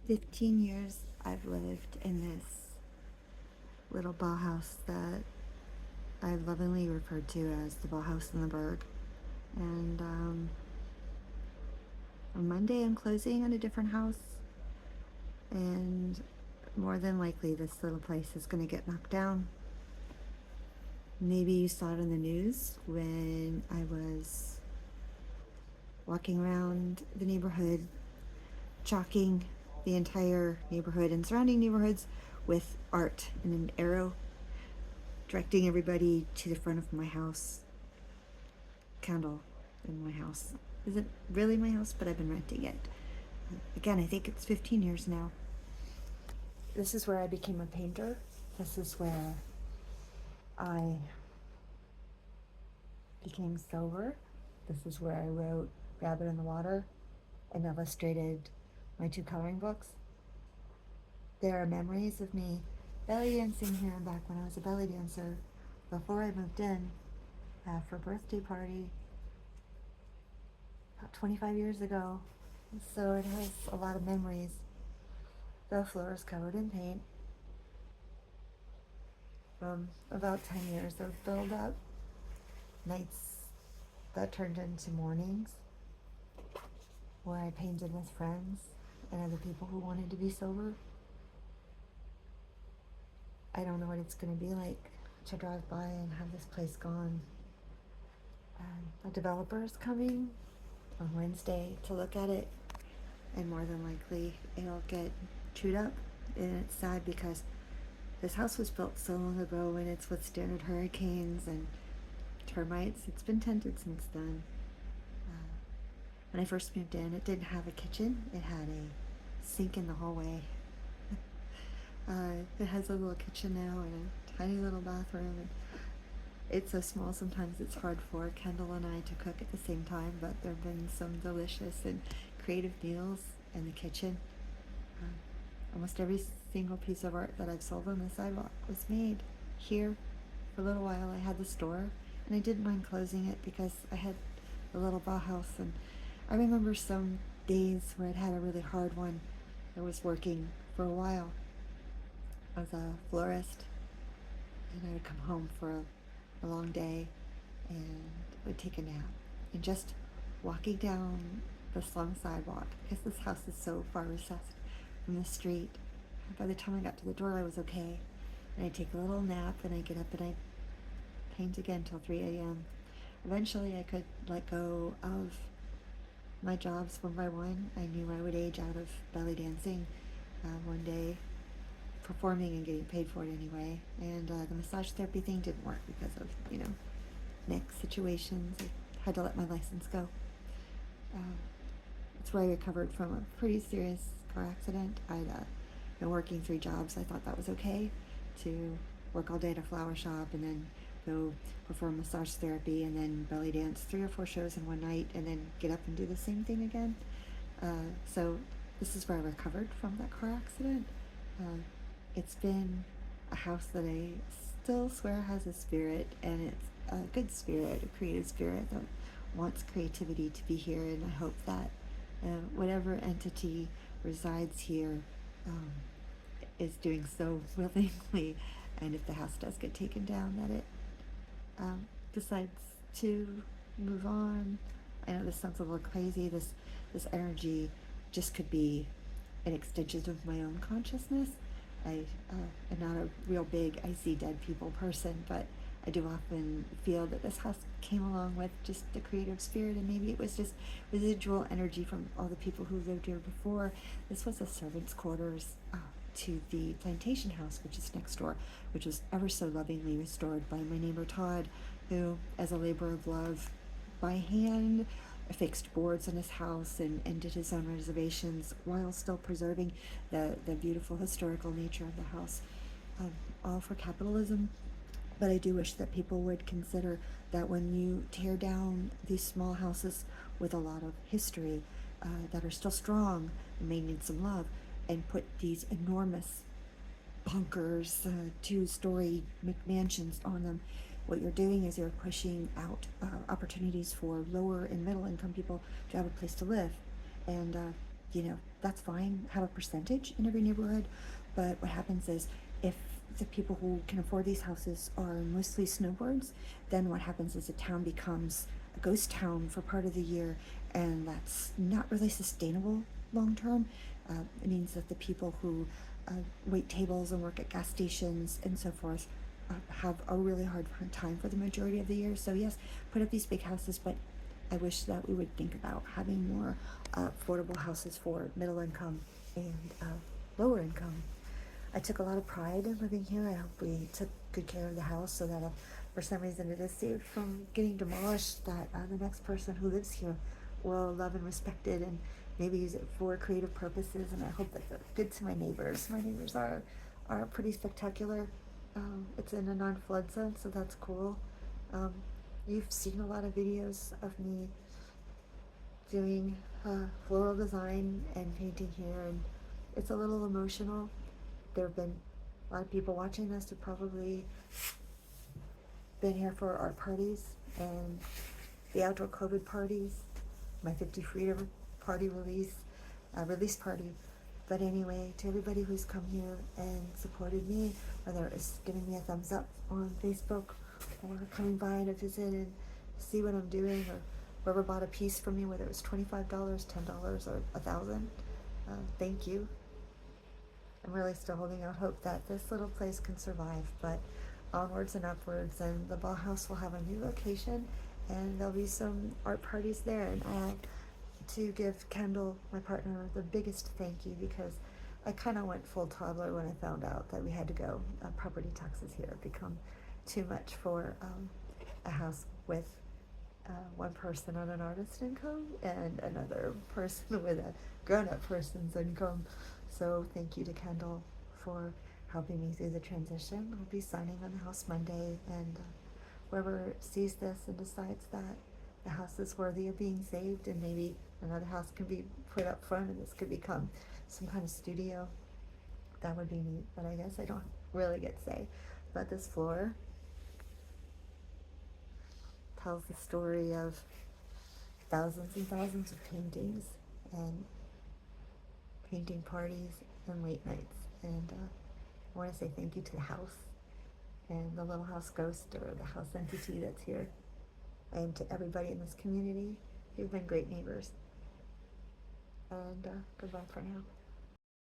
15 years I've lived in this little Bahaus that I lovingly referred to as the Bahaus in the Berg. And on Monday, I'm closing on a different house, and more than likely, this little place is going to get knocked down. Maybe you saw it in the news when I was walking around the neighborhood, chalking the entire neighborhood and surrounding neighborhoods with art and an arrow directing everybody to the front of my house. Candle in my house. Isn't really my house, but I've been renting it. Again, I think it's 15 years now. This is where I became a painter. This is where I became sober. This is where I wrote Rabbit in the Water and illustrated my 2 coloring books. There are memories of me belly dancing here back when I was a belly dancer before I moved in for a birthday party about 25 years ago. So it has a lot of memories. The floor is covered in paint from about 10 years of build up, nights that turned into mornings where I painted with friends and other people who wanted to be sober. I don't know what it's going to be like to drive by and have this place gone. A developer is coming on Wednesday to look at it, and more than likely it'll get chewed up. And it's sad because this house was built so long ago and it's withstood hurricanes and termites. It's been tented since then. When I first moved in, it didn't have a kitchen. It had a sink in the hallway. It has a little kitchen now and a tiny little bathroom. And it's so small sometimes it's hard for Kendall and I to cook at the same time, but there have been some delicious and creative meals in the kitchen. Almost every single piece of art that I've sold on the sidewalk was made here. For a little while I had the store, and I didn't mind closing it because I had the little Bahaus, and I remember some days where I'd had a really hard one. I was working for a while. I was a florist, and I would come home for a long day and would take a nap. And just walking down the slum sidewalk, because this house is so far recessed from the street, by the time I got to the door I was okay. And I'd take a little nap and I'd get up and I'd paint again till 3 a.m. Eventually I could let go of my jobs one by one. I knew I would age out of belly dancing one day, performing and getting paid for it anyway. And the massage therapy thing didn't work because of, neck situations. I had to let my license go. That's where I recovered from a pretty serious car accident. I'd been working 3 jobs. I thought that was okay to work all day at a flower shop and then go perform massage therapy and then belly dance 3 or 4 shows in one night and then get up and do the same thing again. So this is where I recovered from that car accident. It's been a house that I still swear has a spirit, and it's a good spirit, a creative spirit that wants creativity to be here, and I hope that whatever entity resides here is doing so willingly, and if the house does get taken down, that it decides to move on. I know this sounds a little crazy. This energy just could be an extension of my own consciousness. I am not a real big I see dead people person, but I do often feel that this house came along with just the creative spirit, and maybe it was just residual energy from all the people who lived here before. This was the servants' quarters to the plantation house, which is next door, which was ever so lovingly restored by my neighbor Todd, who, as a labor of love, by hand fixed boards in his house and did his own reservations while still preserving the beautiful historical nature of the house, all for capitalism. But I do wish that people would consider that when you tear down these small houses with a lot of history that are still strong and may need some love, and put these enormous bunkers, 2-story McMansions on them, what you're doing is you're pushing out opportunities for lower and middle income people to have a place to live. And that's fine, have a percentage in every neighborhood, but what happens is if the people who can afford these houses are mostly snowbirds, then what happens is the town becomes a ghost town for part of the year, and that's not really sustainable long term. It means that the people who wait tables and work at gas stations and so forth have a really hard time for the majority of the year. So yes, put up these big houses, but I wish that we would think about having more affordable houses for middle income and lower income. I took a lot of pride in living here. I hope we took good care of the house so that if for some reason it is saved from getting demolished, that the next person who lives here will love and respect it and maybe use it for creative purposes. And I hope that they're good to my neighbors. My neighbors are pretty spectacular. It's in a non-flood zone, so that's cool. Um, you've seen a lot of videos of me doing floral design and painting here, and it's a little emotional. There have been a lot of people watching this who've probably been here for art parties and the outdoor COVID parties, my 50 Freedom Party release party. But anyway, to everybody who's come here and supported me, whether it's giving me a thumbs up on Facebook or coming by to visit and see what I'm doing, or whoever bought a piece from me, whether it was $25, $10, or $1,000, thank you. I'm really still holding out hope that this little place can survive, but onwards and upwards, and the Bahaus will have a new location, and there'll be some art parties there, and I have to give Kendall, my partner, the biggest thank you, because I kind of went full toddler when I found out that we had to go. Property taxes here have become too much for a house with one person on an artist income and another person with a grown-up person's income. So thank you to Kendall for helping me through the transition. I'll be signing on the house Monday, and whoever sees this and decides that the house is worthy of being saved and maybe another house can be put up front and this could become some kind of studio, that would be neat. But I guess I don't really get say. But this floor tells the story of thousands and thousands of paintings and painting parties and late nights. And I want to say thank you to the house and the little house ghost or the house entity that's here, and to everybody in this community. You've been great neighbors. And goodbye for now.